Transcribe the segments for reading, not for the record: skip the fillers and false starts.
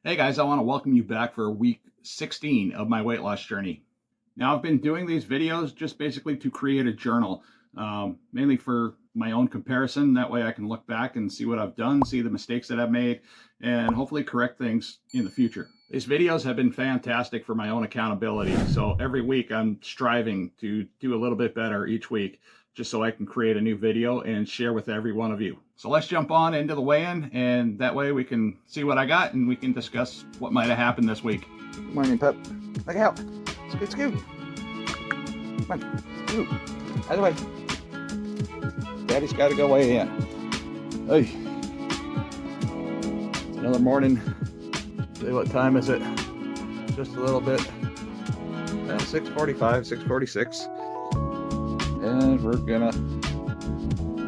Hey guys, I want to welcome you back for week 16 of my weight loss journey. Now, I've been doing these videos just basically to create a journal, mainly for my own comparison. That way I can look back and see what I've done, see the mistakes that I've made, and hopefully correct things in the future. These videos have been fantastic for my own accountability. So every week I'm striving to do a little bit better each week, just so I can create a new video and share with every one of you. So let's jump on into the weigh-in, and that way we can see what I got and we can discuss what might have happened this week. Good morning, pup. Look out. Scoot, scoot. Come on. Scoot. Out of the way. Daddy's got to go weigh in. Hey. It's another morning. See, what time is it? Just a little bit. 6:45, 6:46. And we're gonna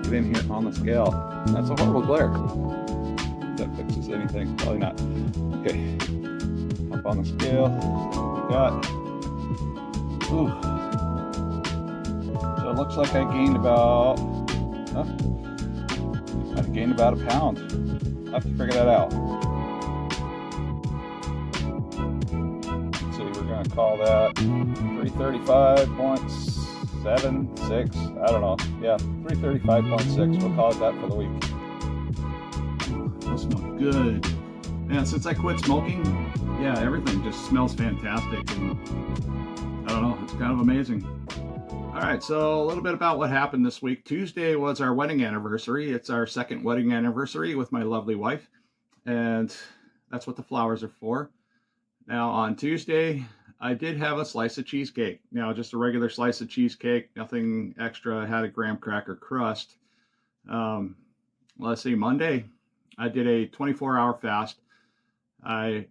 get in here on the scale. That's a horrible glare. If that fixes anything. Probably not. Okay. Up on the scale. Got. Ooh. So it looks like I gained about. I gained about a pound. I have to figure that out. Let's see, we're gonna call that 335.76. I don't know. Yeah, 335.6. We'll call it that for the week. That smells good. Man, since I quit smoking, yeah, everything just smells fantastic, and I don't know, it's kind of amazing. All right, so a little bit about what happened this week. Tuesday was our wedding anniversary. It's our second wedding anniversary with my lovely wife, and that's what the flowers are for. Now, on Tuesday, I did have a slice of cheesecake. Now, just a regular slice of cheesecake, nothing extra. I had a graham cracker crust. Let's see, Monday, I did a 24-hour fast. I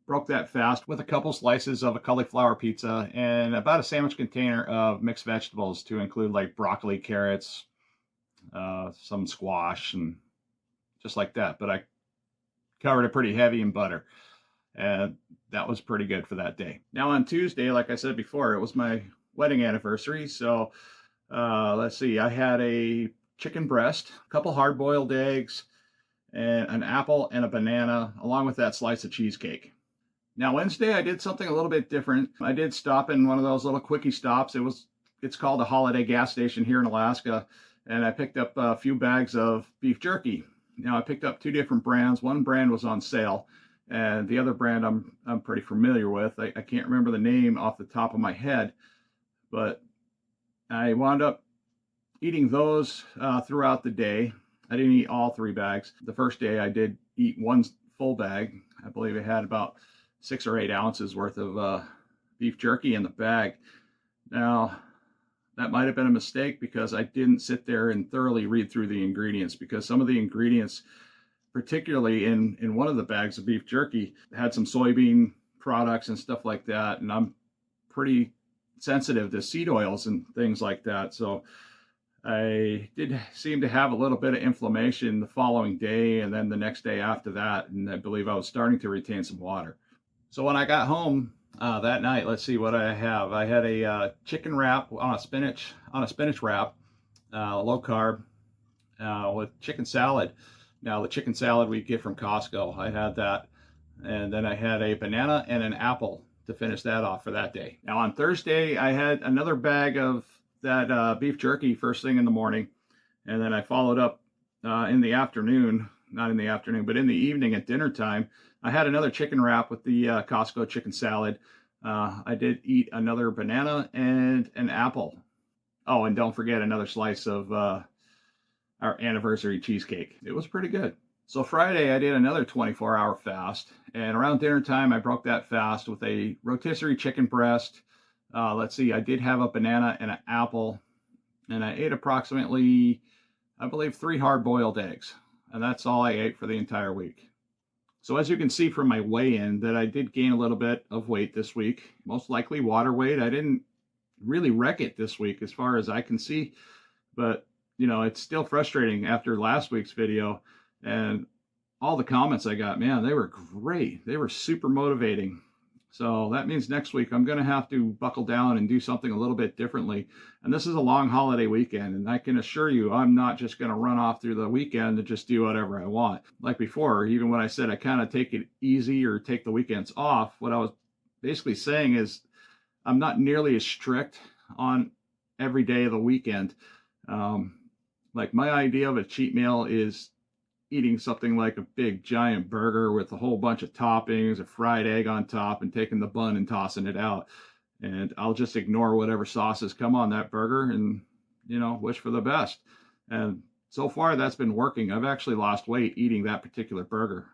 broke that fast with a couple slices of a cauliflower pizza and about a sandwich container of mixed vegetables, to include like broccoli, carrots, some squash, and just like that. But I covered it pretty heavy in butter, and that was pretty good for that day. Now on Tuesday, like I said before, it was my wedding anniversary. So let's see, I had a chicken breast, a couple hard-boiled eggs, and an apple and a banana, along with that slice of cheesecake. Now, Wednesday, I did something a little bit different. I did stop in one of those little quickie stops. It's called a Holiday gas station here in Alaska, and I picked up a few bags of beef jerky. Now, I picked up two different brands. One brand was on sale, and the other brand I'm pretty familiar with. I can't remember the name off the top of my head, but I wound up eating those throughout the day. I didn't eat all three bags. The first day I did eat one full bag. I believe it had about 6 or 8 ounces worth of beef jerky in the bag. Now, that might have been a mistake because I didn't sit there and thoroughly read through the ingredients, because some of the ingredients, particularly in one of the bags of beef jerky, had some soybean products and stuff like that. And I'm pretty sensitive to seed oils and things like that. So I did seem to have a little bit of inflammation the following day, and then the next day after that, and I believe I was starting to retain some water. So when I got home that night, let's see what I have. I had a chicken wrap on a spinach wrap, low carb, with chicken salad. Now, the chicken salad we get from Costco, I had that, and then I had a banana and an apple to finish that off for that day. Now, on Thursday, I had another bag of that beef jerky first thing in the morning, and then I followed up in the afternoon, not in the afternoon, but in the evening at dinner time. I had another chicken wrap with the Costco chicken salad. I did eat another banana and an apple. Oh, and don't forget another slice of our anniversary cheesecake. It was pretty good. So Friday, I did another 24-hour fast, and around dinner time, I broke that fast with a rotisserie chicken breast. Let's see, I did have a banana and an apple, and I ate approximately, I believe, 3 hard-boiled eggs, and that's all I ate for the entire week. So as you can see from my weigh-in, that I did gain a little bit of weight this week, most likely water weight. I didn't really wreck it this week as far as I can see, but you know, it's still frustrating after last week's video, and all the comments I got, man, they were great. They were super motivating. So that means next week I'm going to have to buckle down and do something a little bit differently. And this is a long holiday weekend. And I can assure you, I'm not just going to run off through the weekend and just do whatever I want. Like before, even when I said I kind of take it easy or take the weekends off, what I was basically saying is I'm not nearly as strict on every day of the weekend. Like my idea of a cheat meal is eating something like a big giant burger with a whole bunch of toppings, a fried egg on top, and taking the bun and tossing it out. And I'll just ignore whatever sauces come on that burger and, wish for the best. And so far that's been working. I've actually lost weight eating that particular burger.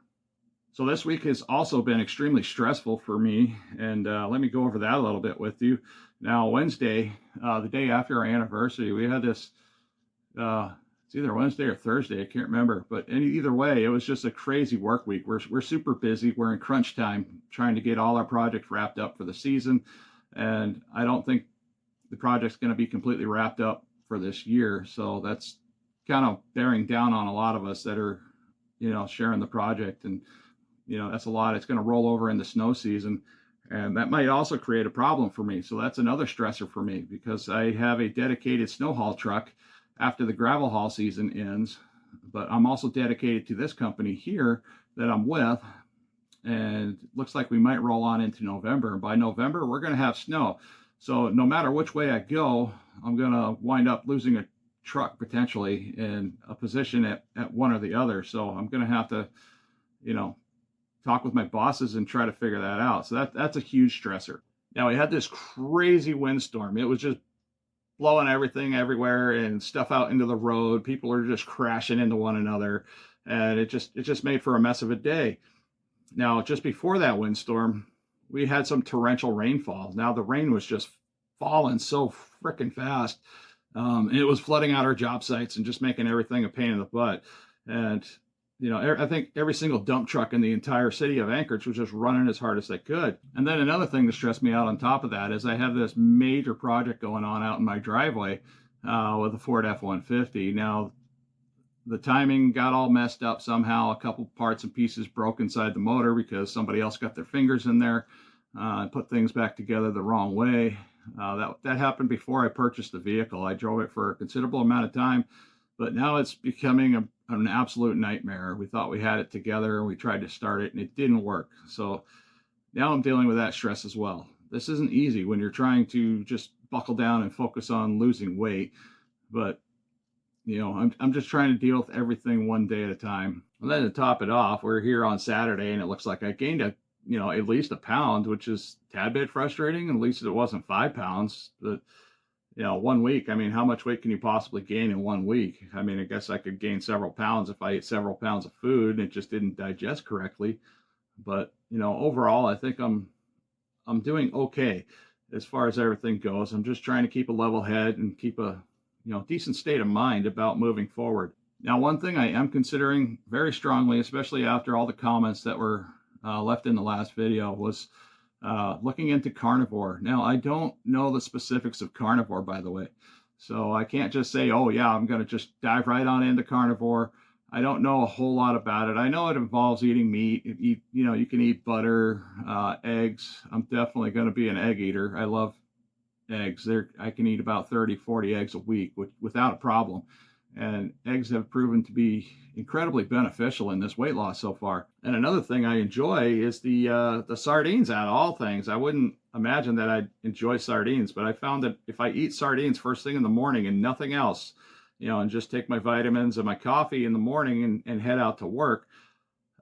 So this week has also been extremely stressful for me. And let me go over that a little bit with you. Now, Wednesday, the day after our anniversary, we had this, it's either Wednesday or Thursday, I can't remember, but either way, it was just a crazy work week. We're super busy. We're in crunch time trying to get all our projects wrapped up for the season. And I don't think the project's going to be completely wrapped up for this year. So that's kind of bearing down on a lot of us that are, sharing the project. And, that's a lot. It's going to roll over in the snow season. And that might also create a problem for me. So that's another stressor for me because I have a dedicated snow haul truck after the gravel haul season ends, but I'm also dedicated to this company here that I'm with, and it looks like we might roll on into November. And by November, we're going to have snow. So no matter which way I go, I'm going to wind up losing a truck potentially in a position at one or the other. So I'm going to have to, talk with my bosses and try to figure that out. So that's a huge stressor. Now, we had this crazy windstorm. It was just blowing everything everywhere and stuff out into the road. People are just crashing into one another, and it just made for a mess of a day. Now, just before that windstorm, we had some torrential rainfall. Now the rain was just falling so freaking fast. It was flooding out our job sites and just making everything a pain in the butt. And I think every single dump truck in the entire city of Anchorage was just running as hard as they could. And then another thing that stressed me out on top of that is I have this major project going on out in my driveway with a Ford F-150. Now, the timing got all messed up somehow. A couple parts and pieces broke inside the motor because somebody else got their fingers in there and put things back together the wrong way. That happened before I purchased the vehicle. I drove it for a considerable amount of time, but now it's becoming an absolute nightmare. We thought we had it together and we tried to start it and it didn't work. So now I'm dealing with that stress as well. This isn't easy when you're trying to just buckle down and focus on losing weight, but I'm just trying to deal with everything one day at a time. And then to top it off, we're here on Saturday and it looks like I gained at least a pound, which is a tad bit frustrating. At least it wasn't 5 pounds, but 1 week, how much weight can you possibly gain in 1 week? I guess I could gain several pounds if I ate several pounds of food and it just didn't digest correctly. But, overall, I think I'm doing okay as far as everything goes. I'm just trying to keep a level head and keep a, decent state of mind about moving forward. Now, one thing I am considering very strongly, especially after all the comments that were left in the last video, was looking into Carnivore. Now, I don't know the specifics of Carnivore, by the way. So I can't just say, oh yeah, I'm going to just dive right on into Carnivore. I don't know a whole lot about it. I know it involves eating meat. You can eat butter, eggs. I'm definitely going to be an egg eater. I love eggs. I can eat about 30, 40 eggs a week without a problem. And eggs have proven to be incredibly beneficial in this weight loss so far. And another thing I enjoy is the sardines out of all things. I wouldn't imagine that I'd enjoy sardines, but I found that if I eat sardines first thing in the morning and nothing else, and just take my vitamins and my coffee in the morning and head out to work,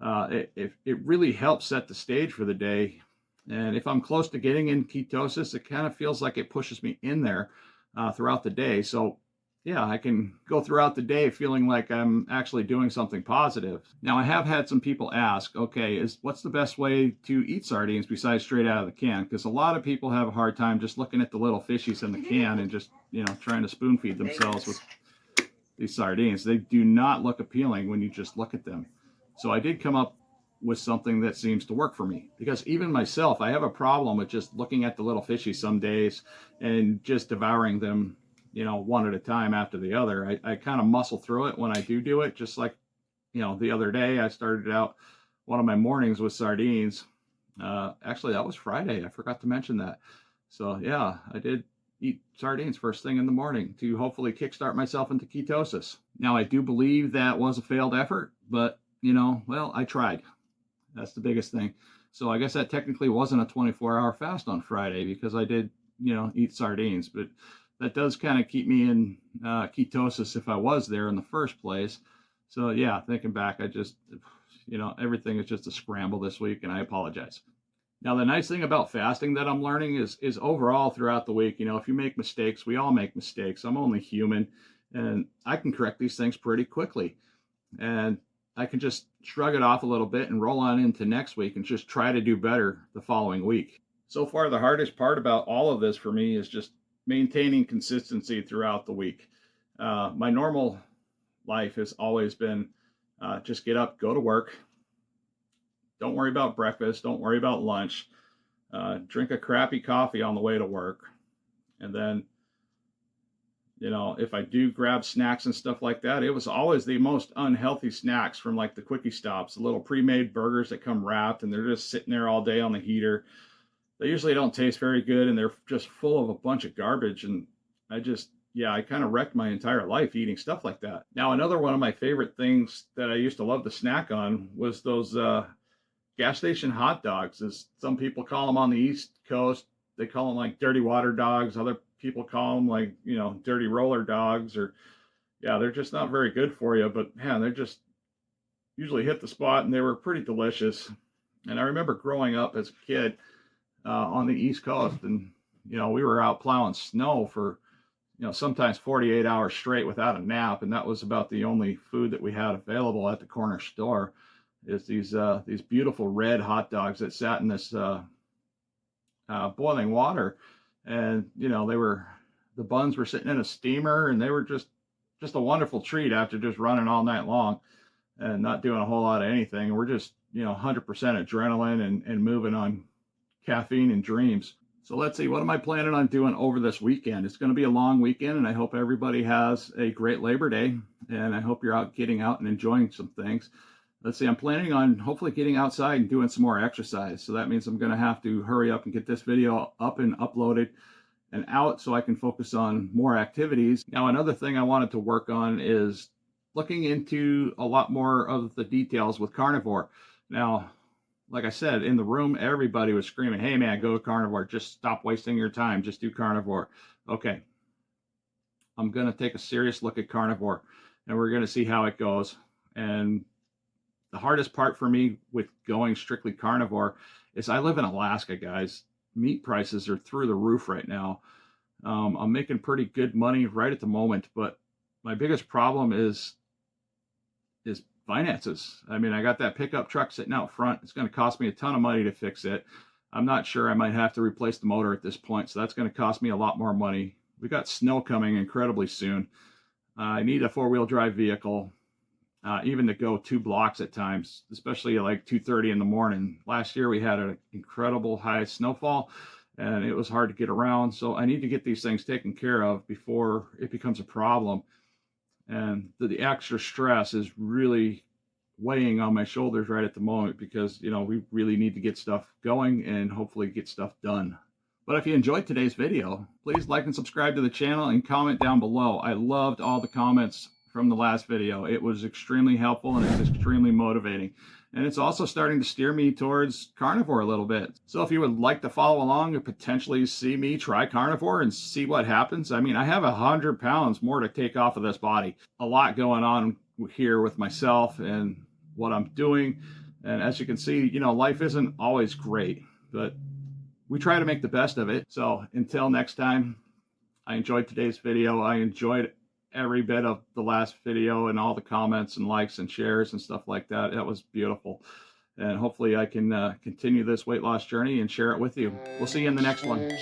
it really helps set the stage for the day. And if I'm close to getting in ketosis, it kind of feels like it pushes me in there throughout the day. So yeah, I can go throughout the day feeling like I'm actually doing something positive. Now, I have had some people ask, okay, what's the best way to eat sardines besides straight out of the can? Because a lot of people have a hard time just looking at the little fishies in the can and just, trying to spoon feed themselves with these sardines. They do not look appealing when you just look at them. So I did come up with something that seems to work for me, because even myself, I have a problem with just looking at the little fishies some days and just devouring them, one at a time after the other. I kind of muscle through it when I do it. Just like, the other day I started out one of my mornings with sardines, Actually, that was Friday. I forgot to mention that. So yeah, I did eat sardines first thing in the morning to hopefully kickstart myself into ketosis. Now, I do believe that was a failed effort, but well, I tried. That's the biggest thing. So I guess that technically wasn't a 24-hour fast on Friday because I did, eat sardines, but that does kind of keep me in ketosis if I was there in the first place. So yeah, thinking back, I just, everything is just a scramble this week, and I apologize. Now, the nice thing about fasting that I'm learning is overall throughout the week, if you make mistakes, we all make mistakes. I'm only human, and I can correct these things pretty quickly. And I can just shrug it off a little bit and roll on into next week and just try to do better the following week. So far, the hardest part about all of this for me is just maintaining consistency throughout the week. My normal life has always been just get up, go to work. Don't worry about breakfast. Don't worry about lunch. Drink a crappy coffee on the way to work. And then, if I do grab snacks and stuff like that, it was always the most unhealthy snacks from like the quickie stops, the little pre-made burgers that come wrapped and they're just sitting there all day on the heater. They usually don't taste very good and they're just full of a bunch of garbage. And I kind of wrecked my entire life eating stuff like that. Now, another one of my favorite things that I used to love to snack on was those gas station hot dogs, as some people call them on the East Coast. They call them like dirty water dogs. Other people call them like, dirty roller dogs, or yeah, they're just not very good for you, but man, they're just usually hit the spot and they were pretty delicious. And I remember growing up as a kid on the East Coast, and, we were out plowing snow for, sometimes 48 hours straight without a nap. And that was about the only food that we had available at the corner store, is these beautiful red hot dogs that sat in this boiling water. And the buns were sitting in a steamer, and they were just a wonderful treat after just running all night long and not doing a whole lot of anything. And we're just 100% adrenaline and moving on caffeine and dreams. So let's see, what am I planning on doing over this weekend? It's going to be a long weekend, and I hope everybody has a great Labor Day, and I hope you're getting out and enjoying some things. Let's see, I'm planning on hopefully getting outside and doing some more exercise. So that means I'm going to have to hurry up and get this video up and uploaded and out so I can focus on more activities. Now, another thing I wanted to work on is looking into a lot more of the details with Carnivore. Now, like I said, in the room, everybody was screaming, hey man, go to Carnivore. Just stop wasting your time. Just do Carnivore. Okay. I'm going to take a serious look at Carnivore, and we're going to see how it goes. And the hardest part for me with going strictly carnivore is I live in Alaska, guys. Meat prices are through the roof right now. I'm making pretty good money right at the moment, but my biggest problem is finances. I mean, I got that pickup truck sitting out front. It's going to cost me a ton of money to fix it. I'm not sure. I might have to replace the motor at this point, so that's going to cost me a lot more money. We got snow coming incredibly soon. I need a four-wheel drive vehicle. Even to go 2 blocks at times, especially at like 2:30 in the morning. Last year we had an incredible high snowfall and it was hard to get around. So I need to get these things taken care of before it becomes a problem. And the extra stress is really weighing on my shoulders right at the moment because, we really need to get stuff going and hopefully get stuff done. But if you enjoyed today's video, please like and subscribe to the channel and comment down below. I loved all the comments from the last video. It was extremely helpful and it's extremely motivating. And it's also starting to steer me towards Carnivore a little bit. So if you would like to follow along and potentially see me try Carnivore and see what happens, I mean, I have 100 pounds more to take off of this body. A lot going on here with myself and what I'm doing. And as you can see, life isn't always great, but we try to make the best of it. So until next time, I enjoyed today's video. I enjoyed every bit of the last video and all the comments and likes and shares and stuff like that. That was beautiful. And hopefully I can continue this weight loss journey and share it with you. We'll see you in the next one.